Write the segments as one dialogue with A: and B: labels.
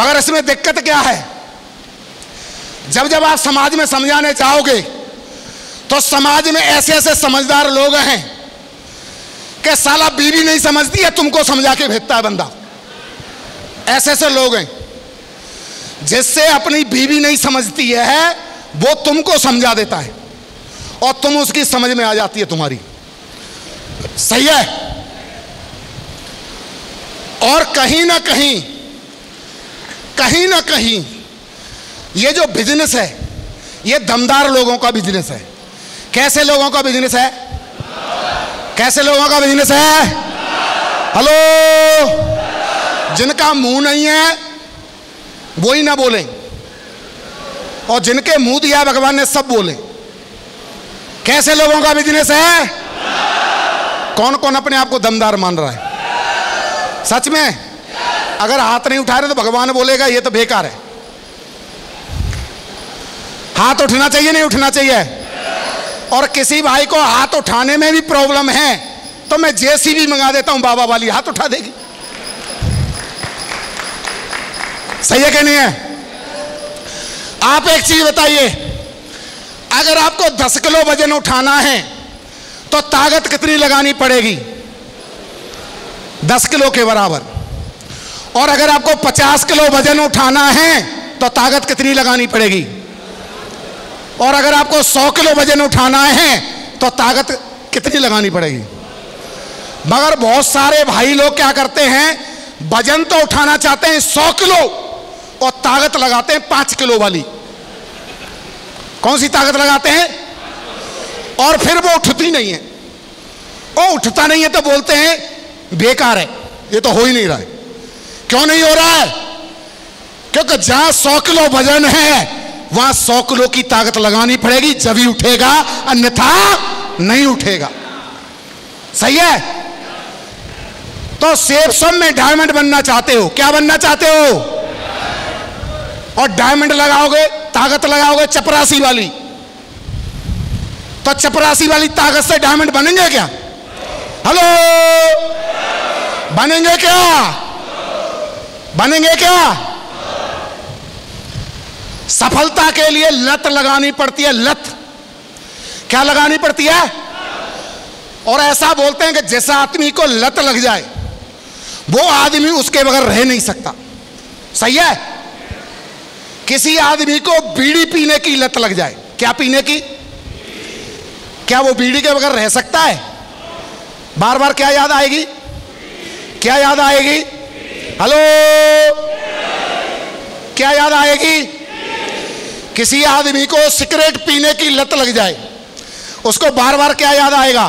A: मगर इसमें दिक्कत क्या है, जब जब आप समाज में समझाने चाहोगे तो समाज में ऐसे ऐसे समझदार लोग हैं कि साला बीवी नहीं समझती है, तुमको समझा के भेजता है बंदा। ऐसे ऐसे लोग हैं जिससे अपनी बीवी नहीं समझती है वो तुमको समझा देता है और तुम उसकी समझ में आ जाती है तुम्हारी। सही है। और कहीं ना कहीं ये जो बिजनेस है ये दमदार लोगों का बिजनेस है। कैसे लोगों का बिजनेस है? कैसे लोगों का बिजनेस है? हेलो, जिनका मुंह नहीं है वो ही ना बोलें, और जिनके मुंह दिया भगवान ने सब बोले। कैसे लोगों का बिजनेस है? कौन कौन अपने आप को दमदार मान रहा है? सच में अगर हाथ नहीं उठा रहे तो भगवान बोलेगा ये तो बेकार है। हाथ उठना चाहिए, नहीं उठना चाहिए? और किसी भाई को हाथ उठाने में भी प्रॉब्लम है तो मैं जेसीबी मंगा देता हूं, बाबा वाली हाथ उठा देगी। सही है कि नहीं है? आप एक चीज बताइए, अगर आपको 10 किलो वजन उठाना है तो ताकत कितनी लगानी पड़ेगी? 10 किलो के बराबर। और अगर आपको 50 किलो वजन उठाना है तो ताकत कितनी लगानी पड़ेगी? और अगर आपको 100 किलो वजन उठाना है तो ताकत कितनी लगानी पड़ेगी? मगर बहुत सारे भाई लोग क्या करते हैं, वजन तो उठाना चाहते हैं 100 किलो और ताकत लगाते हैं 5 किलो वाली। कौन सी ताकत लगाते हैं? और फिर वो उठती नहीं है। वो उठता नहीं है तो बोलते हैं बेकार है, ये तो हो ही नहीं रहा है। क्यों नहीं हो रहा है? क्योंकि जहां 100 किलो वजन है वहां 100 किलो की ताकत लगानी पड़ेगी, जब ही उठेगा, अन्यथा नहीं उठेगा। सही है? तो सेब सब में डायमंड बनना चाहते हो, क्या बनना चाहते हो? और डायमंड लगाओगे, ताकत लगाओगे चपरासी वाली, तो चपरासी वाली ताकत से डायमंड बनेंगे क्या? हेलो, बनेंगे क्या? बनेंगे क्या? सफलता के लिए लत लगानी पड़ती है। लत क्या लगानी पड़ती है? और ऐसा बोलते हैं कि जैसा आदमी को लत लग जाए वो आदमी उसके बगैर रह नहीं सकता। सही है? किसी आदमी को बीड़ी पीने की लत लग जाए, क्या पीने की? क्या वो बीड़ी के बगैर रह सकता है? बार बार क्या याद आएगी? क्या याद आएगी? हेलो, क्या याद आएगी? किसी आदमी को सिगरेट पीने की लत लग जाए, उसको बार बार क्या याद आएगा?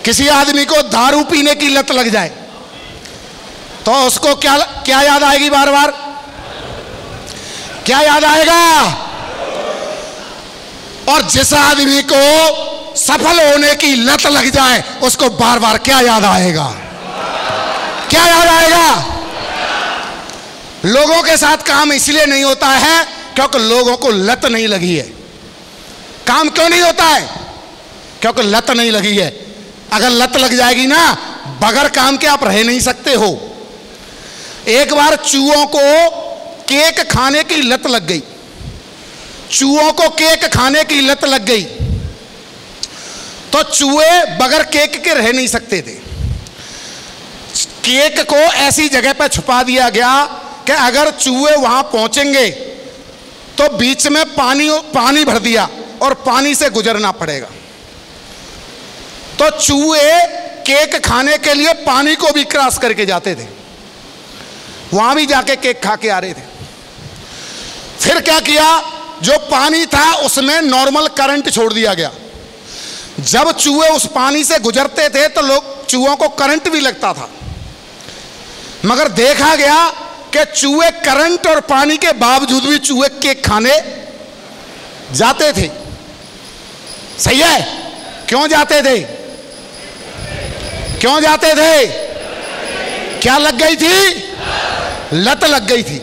A: किसी आदमी को दारू पीने की लत लग जाए तो उसको क्या क्या याद आएगी? बार बार क्या याद आएगा? और जिस आदमी को सफल होने की लत लग जाए उसको बार बार क्या याद आएगा? क्या याद आएगा? लोगों के साथ काम इसलिए नहीं होता है क्योंकि लोगों को लत नहीं लगी है। काम क्यों नहीं होता है? क्योंकि लत नहीं लगी है। अगर लत लग जाएगी ना, बगैर काम के आप रह नहीं सकते हो। एक बार चूहों को केक खाने की लत लग गई। चूहों को केक खाने की लत लग गई तो चूहे बगैर केक के रह नहीं सकते थे। केक को ऐसी जगह पर छुपा दिया गया कि अगर चूहे वहां पहुंचेंगे तो बीच में पानी भर दिया और पानी से गुजरना पड़ेगा। तो चूहे केक खाने के लिए पानी को भी क्रॉस करके जाते थे, वहां भी जाके केक खा के आ रहे थे। फिर क्या किया, जो पानी था उसमें नॉर्मल करंट छोड़ दिया गया। जब चूहे उस पानी से गुजरते थे तो चूहों को करंट भी लगता था। मगर देखा गया कि चूहे करंट और पानी के बावजूद भी चूहे केक खाने जाते थे। सही है? क्यों जाते थे? क्यों जाते थे? क्या लग गई थी? लत लग गई थी।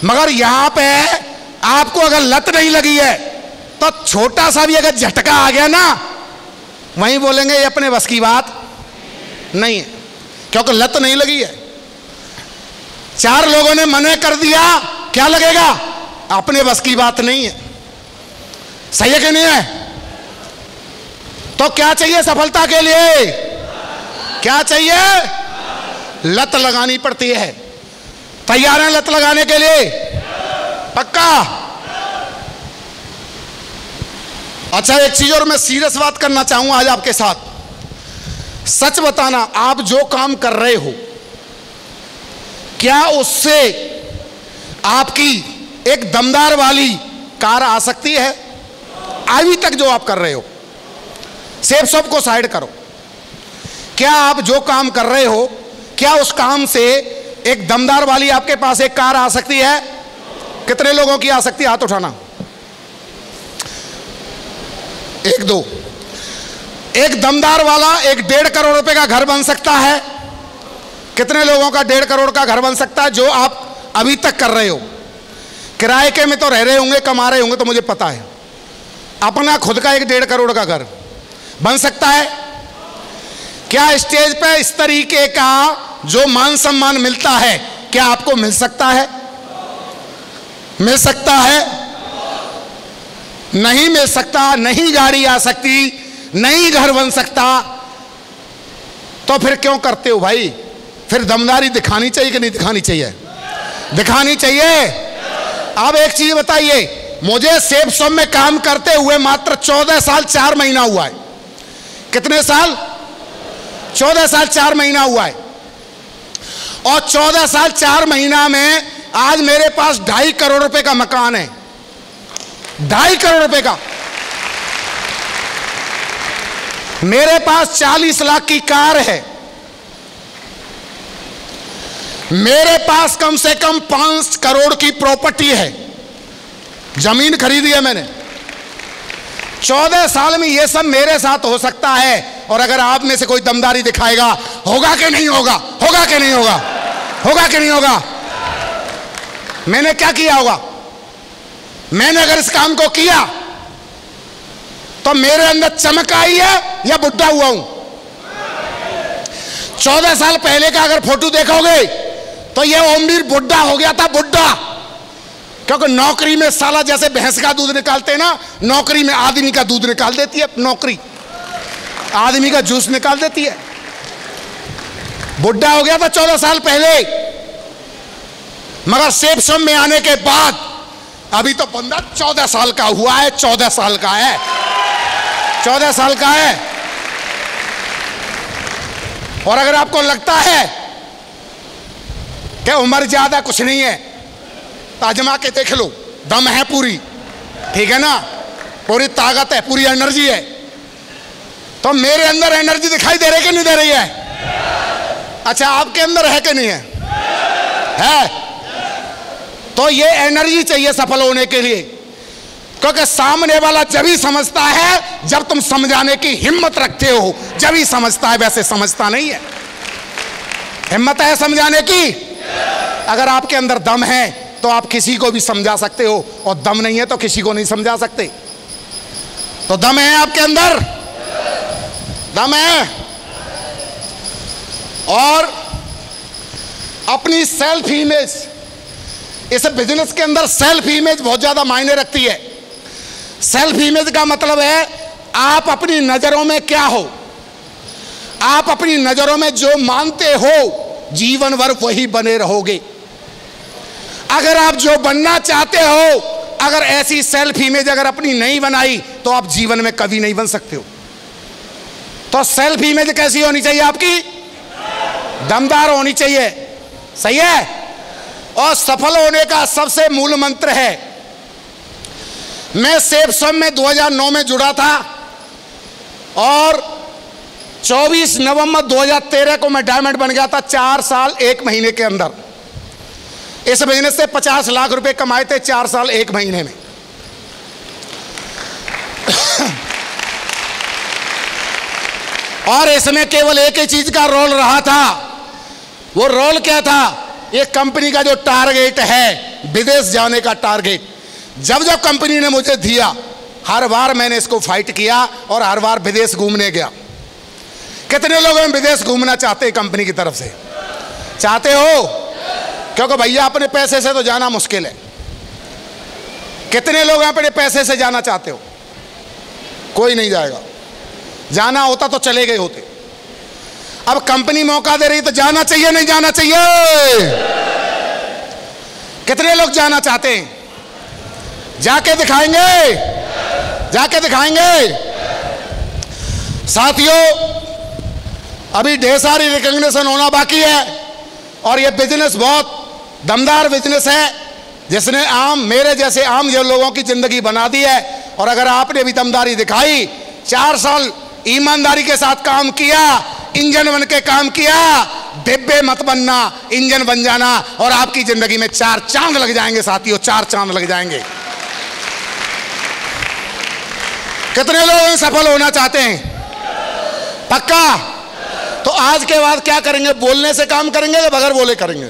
A: मगर यहां पे आपको अगर लत नहीं लगी है तो छोटा सा भी अगर झटका आ गया ना, वहीं बोलेंगे ये अपने बस की बात नहीं है, क्योंकि लत नहीं लगी है। 4 लोगों ने मना कर दिया, क्या लगेगा? अपने बस की बात नहीं है। सही है कि नहीं है? तो क्या चाहिए सफलता के लिए? क्या चाहिए? लत लगानी पड़ती है। तैयार हैं लत लगाने के लिए? पक्का? अच्छा, एक चीज और मैं सीरियस बात करना चाहूंगा आज आपके साथ। सच बताना, आप जो काम कर रहे हो, क्या उससे आपकी एक दमदार वाली कार आ सकती है? अभी तक जो आप कर रहे हो, सेब सब को साइड करो, क्या आप जो काम कर रहे हो, क्या उस काम से एक दमदार वाली आपके पास एक कार आ सकती है? कितने लोगों की आ सकती है? हाथ उठाना। 1 2। एक दमदार वाला एक 1.5 करोड़ रुपए का घर बन सकता है। कितने लोगों का 1.5 करोड़ का घर बन सकता है जो आप अभी तक कर रहे हो? किराए के में तो रह रहे होंगे, कमा रहे होंगे, तो मुझे पता है। अपना खुद का एक 1.5 करोड़ का घर बन सकता है? क्या स्टेज पे इस तरीके का जो मान सम्मान मिलता है, क्या आपको मिल सकता है? मिल सकता है? नहीं मिल सकता। नहीं गाड़ी आ सकती, नहीं घर बन सकता, तो फिर क्यों करते हो भाई? फिर दमदारी दिखानी चाहिए कि नहीं दिखानी चाहिए? दिखानी चाहिए। अब एक चीज बताइए, मुझे सेब शॉप में काम करते हुए मात्र 14 साल 4 महीना हुआ है। कितने साल? 14 साल 4 महीना हुआ है। और 14 साल 4 महीना में आज मेरे पास 2.5 करोड़ रुपए का मकान है। 2.5 करोड़ रुपए का। मेरे पास 40 लाख की कार है। मेरे पास कम से कम 5 करोड़ की प्रॉपर्टी है। जमीन खरीदी है मैंने। 14 साल में ये सब मेरे साथ हो सकता है। और अगर आप में से कोई दमदारी दिखाएगा, होगा कि नहीं होगा? होगा कि नहीं होगा? होगा कि नहीं होगा? मैंने क्या किया होगा? मैंने अगर इस काम को किया तो मेरे अंदर चमक आई है या बुढ़ा हुआ हूं? 14 साल पहले का अगर फोटो देखोगे तो ये ओमवीर बुढ़ा हो गया था, बुढ़ा। क्योंकि नौकरी में साला जैसे भैंस का दूध निकालते हैं ना, नौकरी में आदमी का दूध निकाल देती है नौकरी, आदमी का जूस निकाल देती है। बुढ़ा हो गया था 14 साल पहले। मगर सेब शॉप में आने के बाद अभी तो बंदा 14 साल का हुआ है। 14 साल का है। 14 साल का है। और अगर आपको लगता है कि उम्र ज्यादा कुछ नहीं है, तो आजमा के देख लो। दम है पूरी, ठीक है ना? पूरी ताकत है, पूरी एनर्जी है। तो मेरे अंदर एनर्जी दिखाई दे रही कि नहीं दे रही है? अच्छा, आपके अंदर है कि नहीं है? है। तो ये एनर्जी चाहिए सफल होने के लिए। क्योंकि सामने वाला जब ही समझता है जब तुम समझाने की हिम्मत रखते हो, जब ही समझता है, वैसे समझता नहीं है। हिम्मत है समझाने की। अगर आपके अंदर दम है तो आप किसी को भी समझा सकते हो, और दम नहीं है तो किसी को नहीं समझा सकते। तो दम है आपके अंदर, दम है। और अपनी सेल्फ इमेज, इस बिजनेस के अंदर सेल्फ इमेज बहुत ज्यादा मायने रखती है। सेल्फ इमेज का मतलब है आप अपनी नजरों में क्या हो। आप अपनी नजरों में जो मानते हो जीवन भर वही बने रहोगे। अगर आप जो बनना चाहते हो, अगर ऐसी सेल्फ इमेज अगर अपनी नहीं बनाई तो आप जीवन में कभी नहीं बन सकते हो। तो सेल्फ इमेज कैसी होनी चाहिए आपकी? दमदार होनी चाहिए। सही है। और सफल होने का सबसे मूल मंत्र है, मैं सेब शॉप में 2009 में जुड़ा था और 24 नवंबर 2013 को मैं डायमंड बन गया था। 4 साल 1 महीने के अंदर इस बिजनेस से 50 लाख रुपए कमाए थे 4 साल 1 महीने में। और इसमें केवल एक ही चीज का रोल रहा था। वो रोल क्या था? एक कंपनी का जो टारगेट है, विदेश जाने का टारगेट, जब जब कंपनी ने मुझे दिया, हर बार मैंने इसको फाइट किया और हर बार विदेश घूमने गया। कितने लोग विदेश घूमना चाहते हैं कंपनी की तरफ से? चाहते हो? क्योंकि भैया अपने पैसे से तो जाना मुश्किल है। कितने लोग अपने पैसे से जाना चाहते हो? कोई नहीं जाएगा। जाना होता तो चले गए होते। अब कंपनी मौका दे रही तो जाना चाहिए नहीं जाना चाहिए? कितने लोग जाना चाहते हैं? जाके दिखाएंगे, जाके दिखाएंगे। साथियों, अभी ढेर सारी रिकॉग्निशन होना बाकी है और ये बिजनेस बहुत दमदार बिजनेस है जिसने मेरे जैसे आम लोगों की जिंदगी बना दी है। और अगर आपने भी दमदारी दिखाई, 4 साल ईमानदारी के साथ काम किया, इंजन बन के काम किया, डिब्बे मत बनना, इंजन बन जाना और आपकी जिंदगी में 4 चांद लग जाएंगे साथियों, 4 चांद लग जाएंगे। कितने लोग सफल होना चाहते हैं? पक्का? तो आज के बाद क्या करेंगे? बोलने से काम करेंगे या बगैर बोले करेंगे?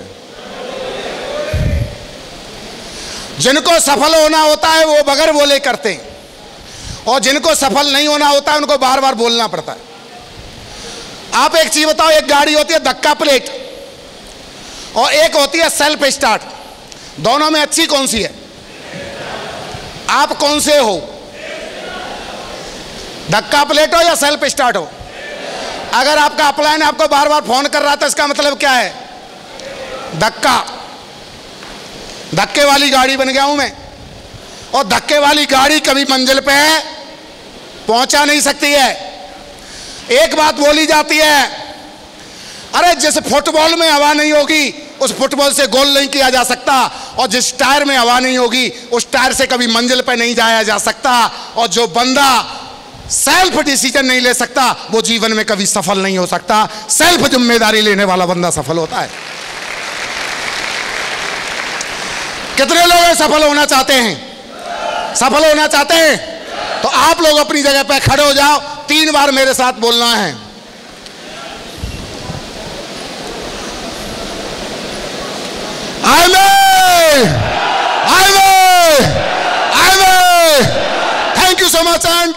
A: जिनको सफल होना होता है वो बगैर बोले करते हैं और जिनको सफल नहीं होना होता है उनको बार बार बोलना पड़ता है। आप एक चीज बताओ, एक गाड़ी होती है धक्का प्लेट और एक होती है सेल्फ स्टार्ट, दोनों में अच्छी कौन सी है? आप कौन से हो? धक्का प्लेट हो या सेल्फ स्टार्ट हो? अगर आपका अपलाइन आपको बार बार फोन कर रहा था, इसका मतलब क्या है? धक्के वाली गाड़ी बन गया हूं मैं। और धक्के वाली गाड़ी कभी मंजिल पे पहुंचा नहीं सकती है। एक बात बोली जाती है, अरे जिस फुटबॉल में हवा नहीं होगी उस फुटबॉल से गोल नहीं किया जा सकता और जिस टायर में हवा नहीं होगी उस टायर से कभी मंजिल पे नहीं जाया जा सकता। और जो बंदा सेल्फ डिसीजन नहीं ले सकता वो जीवन में कभी सफल नहीं हो सकता। सेल्फ जिम्मेदारी लेने वाला बंदा सफल होता है। कितने लोग सफल होना चाहते हैं? सफल होना चाहते हैं? तो आप लोग अपनी जगह पे खड़े हो जाओ, 3 बार मेरे साथ बोलना है। Thank you so much and